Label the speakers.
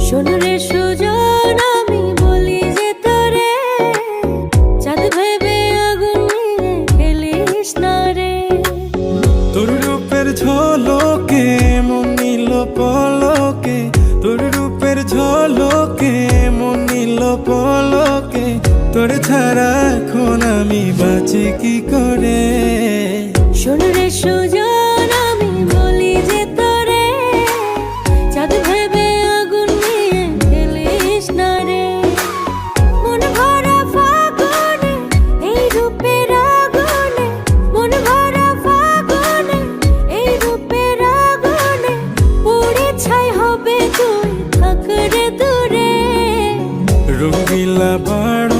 Speaker 1: শোন রে সুজন, আমি বলি যে তোরে, চাঁদ ভেবে আগুন নিয়ে খেলিস না রে।
Speaker 2: তোর রূপের ঝলকে মন নিল পলকে, তোর রূপের ঝলকে মন নিল পলকে, তোর ছাড়া এখন আমি বাঁচি কি করে।
Speaker 1: শোন রে সুজন, আমি বলি যে তোরে, চাঁদ ভেবে আগুন নিয়ে খেলিস না রে। মন ভরা ফাগুনে এই রূপের আগুনে, মন ভরা ফাগুনে এই রূপের আগুনে, পুড়ে ছাই হবে তুই থাক রে দূরে।
Speaker 2: রঙিলা বাড়